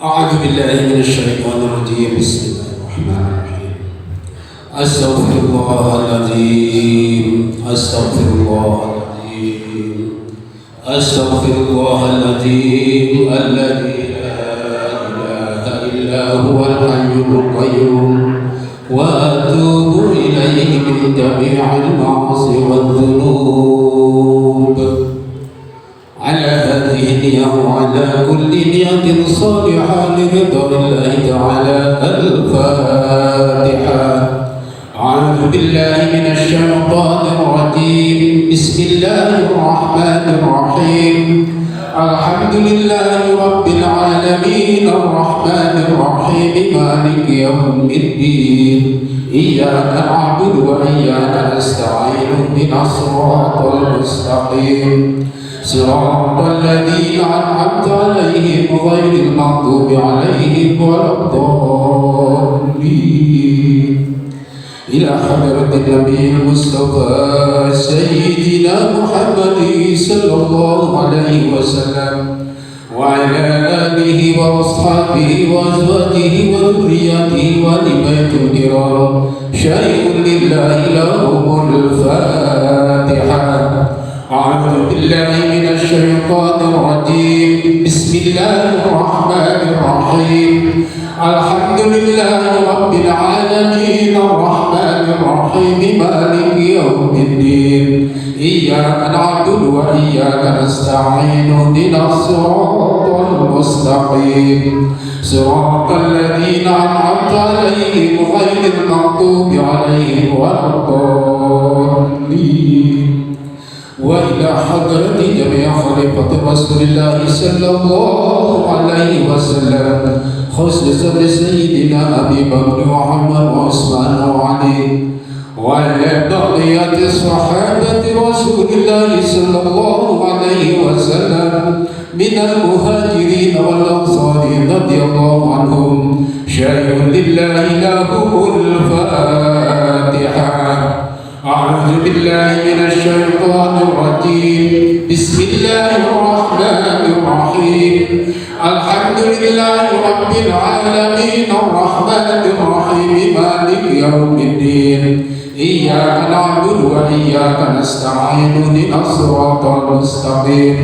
أعوذ بالله من الشيطان الرجيم. بسم الله الرحمن الرحيم. أستغفر الله العظيم. أستغفر الله العظيم. أستغفر الله العظيم الذي لا إله إلا هو الحي القيوم وأتوب إليه من جميع المعاصي والذنوب على هذه النية وعلى كل نية صالحة لرضا الله تعالى. الفاتحة. أعوذ بالله من الشيطان الرجيم. بسم الله الرحمن الرحيم. الحمد لله رب العالمين الرحمن الرحيم مالك يوم الدين. إياك نعبد وإياك نستعين اهدنا الصراط المستقيم صراط الذين أنعمت عليهم غير المغضوب عليهم ولا الضالين. إلى حضرة النبي المصطفى سيدنا محمد صلى الله عليه وسلم وعلى آله وأصحابه وأزواجه وذريته وآل بيت الكرام شيء لله لهم الفاتحة. أعوذ بالله من الشيطان الرجيم. بسم الله الرحمن الرحيم. الحمد لله رب العالمين الرحمن الرحيم مالك يوم الدين. إياك نعبد وإياك نستعين اهدنا الصراط المستقيم صراط الذين أنعمت عليهم غير المغضوب عليهم ولا الضالين. وإلى حضرة جميع خليفة رسول الله صلى الله عليه وسلم خصوصا لسيدنا أبي بكر وعمر وعثمان وعلي وعلى بقية الصحابة رسول الله صلى الله عليه وسلم من المهاجرين والأنصار رضي الله عنهم شيء لله لهم الفاتحة. أعوذ بالله من الشيطان الرجيم. بسم الله الرحمن الرحيم. الحمد لله رب العالمين الرحمن الرحيم مالك يوم الدين. إياك نعبد وإياك نستعين اهدنا الصراط المستقيم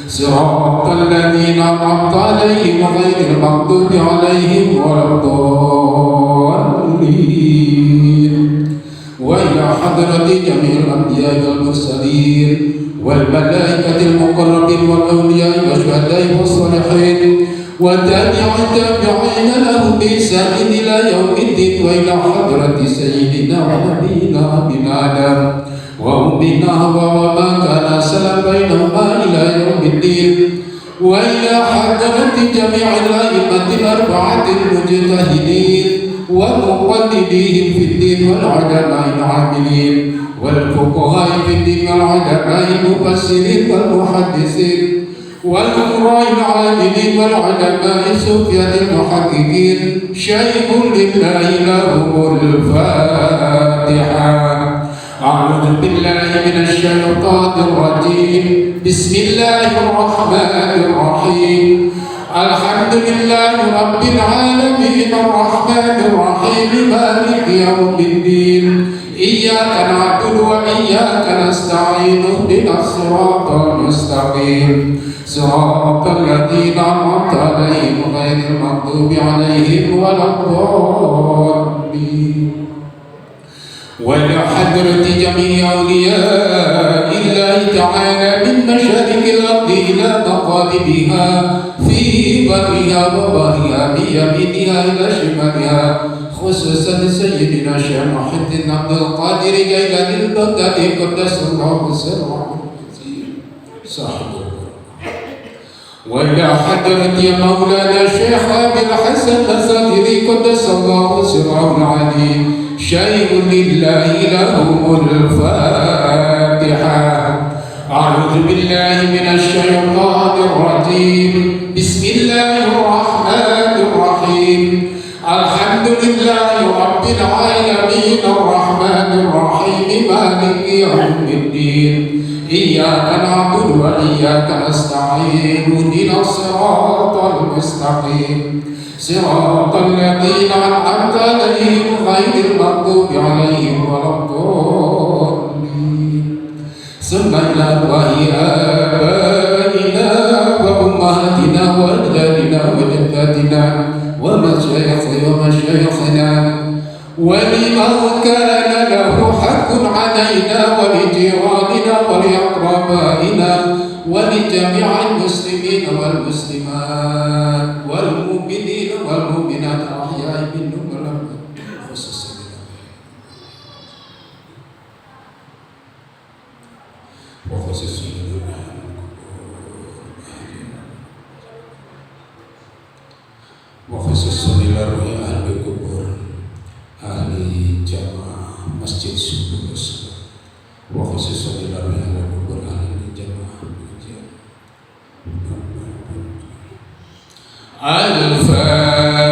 صراط الذين أنعمت عليهم غير المغضوب عليهم ولا الضالين. وإلى حضرة جميع الأنبياء والمرسلين والملائكة المقربين والأولياء والشهداء والصالحين والتابعين لهم بإحسان إلى يوم الدين. وإلى حضرة سيدنا ونبينا بن آدم وأمنا وما كان سلام بينهما إلى يوم الدين. وإلى حضرة جميع الأئمة الأربعة المجتهدين والمقلدين في الدين والعلماء العاملين والفقهاء في الدين والعلماء المفسرين والمحدثين والقراء العاملين والعلماء الصوفية المحققين شيء لله لهم الفاتحة. أعوذ بالله من الشيطان الرجيم. بسم الله الرحمن الرحيم. الحمد لله رب العالمين الرحمن الرحيم مالك يوم الدين. إياك نعبد وإياك نستعين اهدنا الصراط المستقيم صراط الذين أنعمت عليهم غير المغضوب عليهم ولا الضالين. وإلى حضرة جميع أولياء الله تعالى من مشارق الأرض إلى مغاربها في برها وبرها بيمينها إلى شمالها خصوصا سيدنا الشيخ محي الدين عبد القادر جيلاني البغدادي قدس الله سره صاحب. وإلى حضرة مولانا الشيخ أبي الحسن الزاهري قدس الله سره العلي شيء لله لهم الفاتحة. أعوذ بالله من الشيطان الرجيم. بسم الله الرحمن الرحيم. الحمد لله رب العالمين الرحمن الرحيم مالك يوم الدين. إياك نعبد وإياك نستعين اهدنا الصراط المستقيم صراط الذين أنعمت عليهم غير المغضوب عليهم ولا الضالين ثم إلى أرواح آبائنا وأمهاتنا وأجدادنا وجداتنا ومشايخنا ولمن كان له حق علينا ولجيراننا ولأقربائنا ولجميع المسلمين والمسلمات والمؤمنين والمؤمنات الأحياء منهم والأموات وخصوصا لأرواح أهل القبور أهل جماعة مسجد سبوس وخصوصا لأرواح أهل القبور أهل جماعة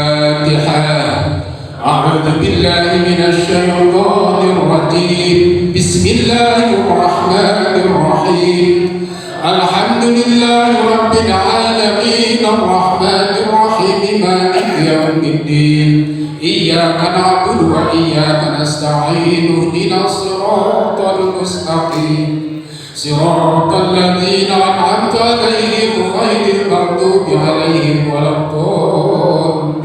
الفاتحة. أعوذ بالله من الشيطان الرجيم بسم الله الرحمن الرحيم الحمد لله رب العالمين الرحمن الرحيم مالك يوم الدين إياك نعبد وإياك نستعين اهدنا الصراط المستقيم صراط الذين أنعمت عليهم غير المغضوب عليهم ولا الضالين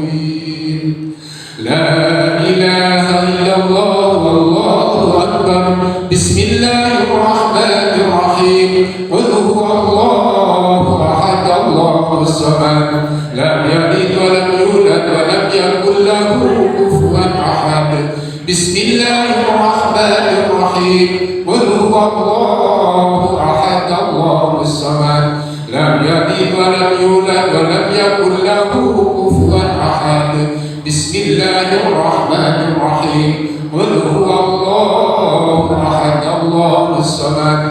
لا إله إلا الله والله أكبر بسم الله الرحمن الرحيم قل هو الله أحد الله الصمد لم يلد ولم يولد ولم يكن له كفوا أحد بسم الله الرحمن الرحيم قل هو الله أحد الله الصمد لم يلد ولم يولد ولم يكن له كفوا أحد بسم الله الرحمن الرحيم قل هو الله أحد الله الصمد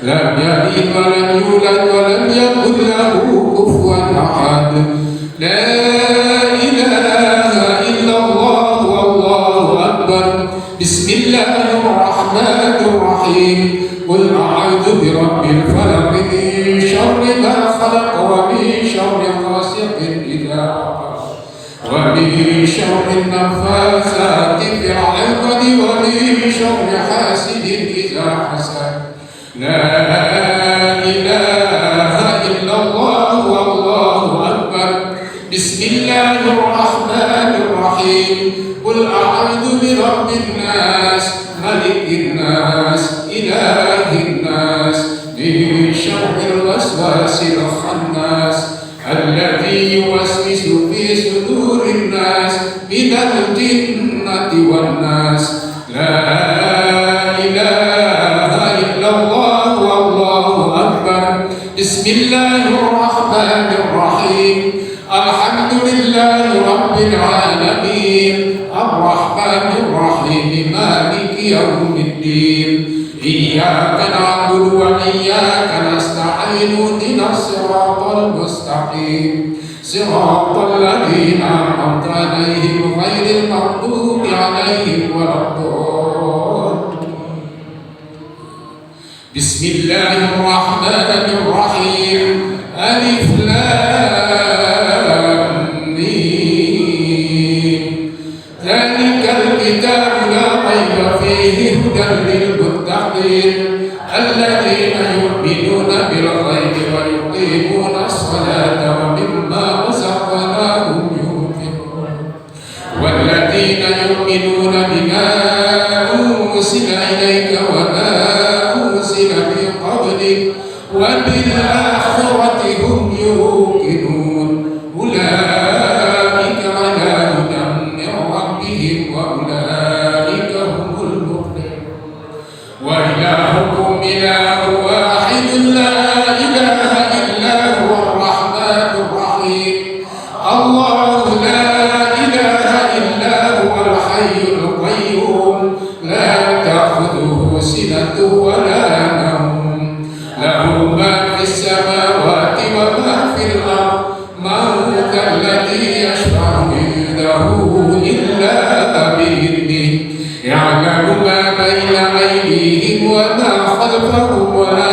لم يلد ولم يولد ولم يكن له كفوا أحد لا إله إلا الله والله أكبر بسم الله الرحمن الرحيم قل أعوذ برب الفلق من شر ما خلق ومن شر غاسق إذا وقب ومن شر النفاثات في العقد ومن شر حاسد إذا حسد لا إله إلا الله والله أكبر بسم الله الرحمن الرحيم قل أعوذ برب الناس ملك الناس إله الناس من شر الوسواس الخناس الذي يوسوس في صدور الناس من الجنة والناس لا إله إلا الله والله أكبر بسم الله الرحمن الرحيم الحمد لله رب العالمين الرحمن الرحيم مالك يوم الدين إياك نعبد وإياك نستعين اهدنا الصراط المستقيم صراط الذين أنعمت عليهم غير المغضوب عليهم ولا الضالين بسم الله الرحمن الرحيم ألف لام ميم ذلك الكتاب لا ريب فيه هدى للمتقين الذين يؤمنون بالغيب ويقيمون الصلاة ومما رزقناهم ينفقون والذين يؤمنون بما أنزل إليك وما أنزل من قبلك وبالآخرة هم يوقنون أولئك على هدى من ربهم وأولئك هم المفلحون وإلهكم إله واحد لا إله إلا هو الرحمن الرحيم الله لا إله إلا هو الحي القيوم لا تأخذه سنة ولا نوم له ما في السماوات وما في الأرض من ذا الذي يشفع عنده إلا بإذنه يعلم ما بين أيديهم وما خلفهم ولا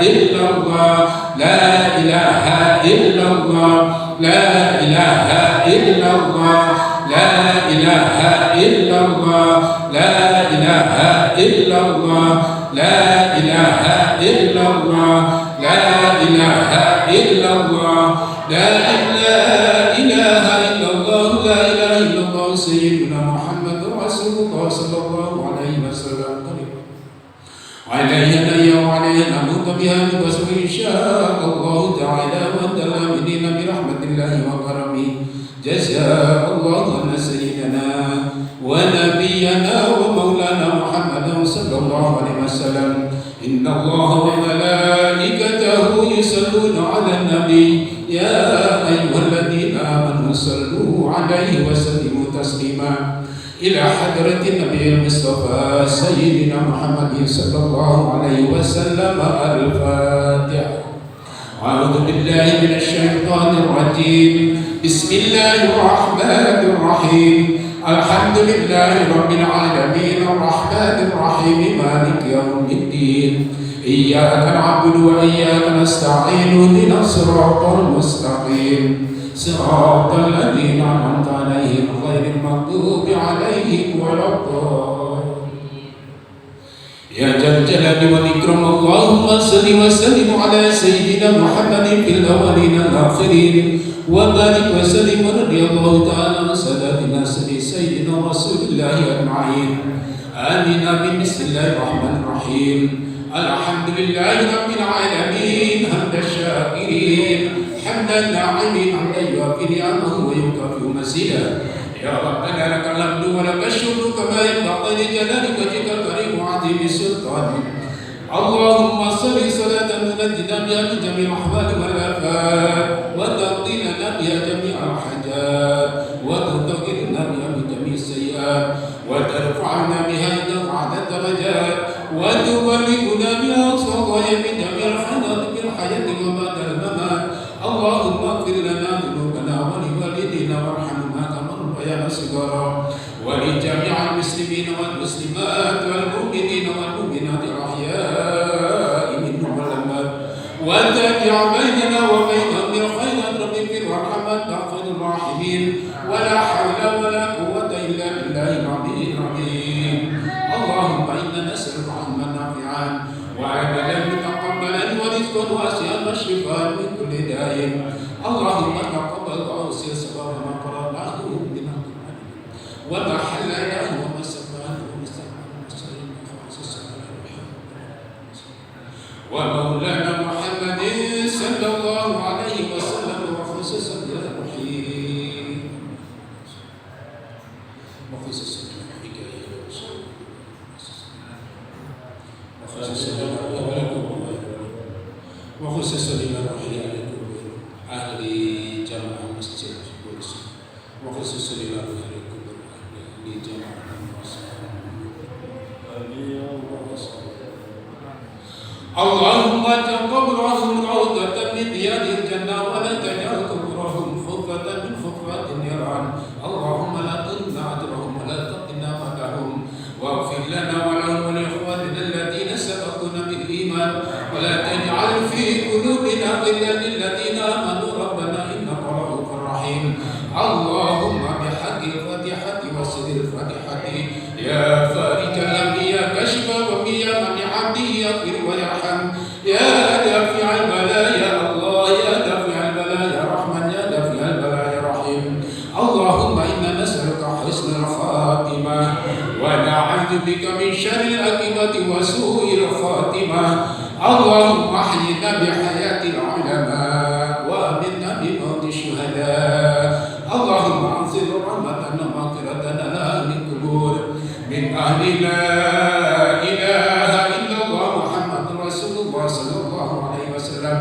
إلا الله لا إله إلا الله لا إله إلا الله لا إله إلا الله لا إله إلا الله لا إله إلا الله لا إله إلا الله لا إله إلا الله لا إله إلا الله سيدنا محمد رسول الله صلى الله عليه وسلم عليه نحيا وعليه نموت بها نبصر إن شاء الله تعالى وأنت الآمنين برحمة الله وكرمه جزاء الله عن سيدنا ونبينا ومولانا محمد صلى الله عليه وسلم إن الله وملائكته يصلون على النبي يا أيها الذين آمنوا صلوا عليه وسلموا تسليما إلى حضرة النبي المصطفى سيدنا محمد صلى الله عليه وسلم الفاتحة. أعوذ بالله من الشيطان الرجيم بسم الله الرحمن الرحيم الحمد لله رب العالمين الرحمن الرحيم مالك يوم الدين إياك نعبد وإياك نستعين اهدنا الصراط المستقيم صراط الذين أنعمت عليهم غير المغضوب عليهم ولا الضالين يا ذا الجلال والإكرام اللهم صل وسلم على سيدنا محمد في الأولين والآخرين وبارك وسلم رضي الله تعالى عن ساداتنا سيدنا رسول الله أجمعين آمين بسم الله الرحمن الرحيم الحمد لله رب العالمين حمد الشاكرين حمد الناعمين حمدا يوافي نعمه ويكافئ مزيدا يا ربنا لك الحمد ولك الشكر كما ينبغي لجلال وجهك الكريم وعظيم سلطانك اللهم صل صلاة تنجينا بها من جميع الأحوال والآفات وتقضي لنا بها جميع الحاجات وتطهرنا بها من جميع السيئات وترفعنا بها إلى أعلى الدرجات وتبلغنا بها أقصى من جميع الخيرات في الحياة وبعد الممات اللهم اغفر لنا ذنوبنا ولوالدينا وارحمنا كما ربيانا صغارا ولجميع المسلمين والمسلمات والمؤمنين والمؤمنات الأحياء منهم والأموات وتابع بيننا وبينهم بالخيرات رب اغفر وارحم أنت خير الراحمين ولا حول ولا قوة إلا بالله العلي العظيم اللهم إنا نسألك علما نافعا وعملا متقبلا ورزقا واسعا وشفاء من كل داء اللهم تقبل وأوسع سبب ما قرأناه من القرآن وما حللناه وما سمعناه ومولانا محمد صلى الله عليه وسلم وخصوصا بالرحيم وخصوصا بالحكاية وخصوصا بالرحيم أهل جماعة مسجد وخصوصا بالرحيم أهل جماعة اللهم تقبلهم روضة من رياض الجنة ولا تجعل قبورهم حفرة من حفرات النيران اللهم لا تضيع أجرهم ولا تقنا مدحهم واغفر لنا ولهم ولإخواننا الذين سبقونا بالإيمان ولا تجعل في قلوبنا غلا للذين آمنوا ربنا إنك رؤوف رحيم اللهم بحق الفاتحة وسر الفاتحة يا فارج الأنبياء كشف وميا من عبده يغفر ويرحم يا دافع البلايا الله يا دافع البلايا رحمن يا دافع البلايا رحيم اللهم إنا نسألك حسن الخاتمة ونعوذ بك من شر العاقبة وسوء الخاتمة اللهم أحينا بحياة العلماء وأمتنا بموت الشهداء اللهم أنزل رحمة ومغفرة لنا من قبور من أهل لا إله إلا الله محمد رسول الله صلى الله عليه وسلم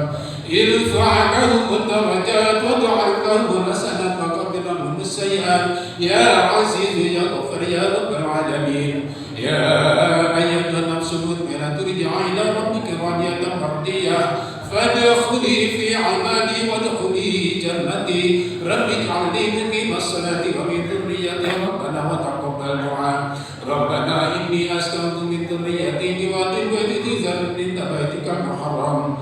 ارفع لهم الدرجات واجعل لهم حسنات وكفر عنهم السيئات يا عزيز يا غفور يا رب العالمين يا أيها النفس المطمئنة ارجعي إلى ربك راضية مرضية فادخلي في عبادي وادخلي جنتي رب اجعلني مقيم الصلاة ومن ذريتي ربنا وتقبل دعاء ربنا إني أسكنت من ذريتي بواد غير ذي زرع عند بيتك المحرم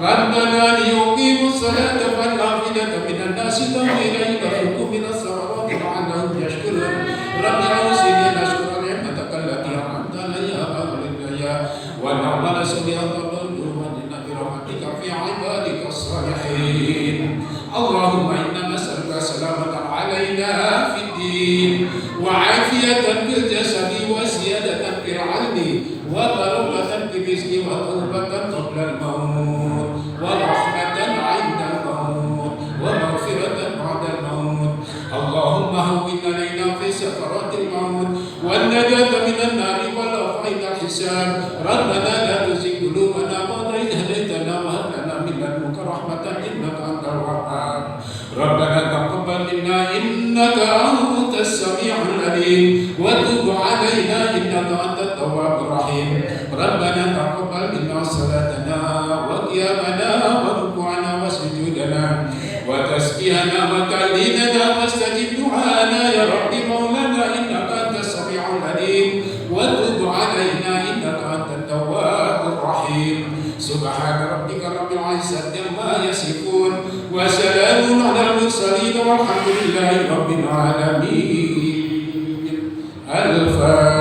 ربنا ليقيموا الصلاة فاجعل أفئدة من الناس تهوي إليهم وارزقهم من الثمرات لعلهم يشكرون رب أوزعني أن أشكر نعمتك التي أنعمت علي وأن أعمل صالحا ترضاه برحمتك في عبادك الصالحين اللهم إنا نسألك سلامة علينا في الدين وعافية في الجسد وزيادة في العلم وبركة في الرزق وتوبة قبل الموت ورحمة عند الموت ومغفرة بعد الموت اللهم هون علينا في سكرات الموت والنجاة من النار والعفو الحساب ربنا لا تزغ قلوبنا بعد إذ هديتنا وهب لنا من لدنك رحمة إنك أنت الوهاب ربنا تقبل منا إنك أنت السميع العليم وتب علينا إنك أنت التواب الرحيم ربنا تقبل منا صلاتنا وقيامنا وركوعنا وسجودنا وتسبيحنا وتعليلنا واستجب دعانا يا رب مولانا إنك أنت السميع العليم وتب علينا إنك أنت التواب الرحيم سبحان ربك رب العزة عما يصفون وسلام على المرسلين والحمد لله رب العالمين الفاتحة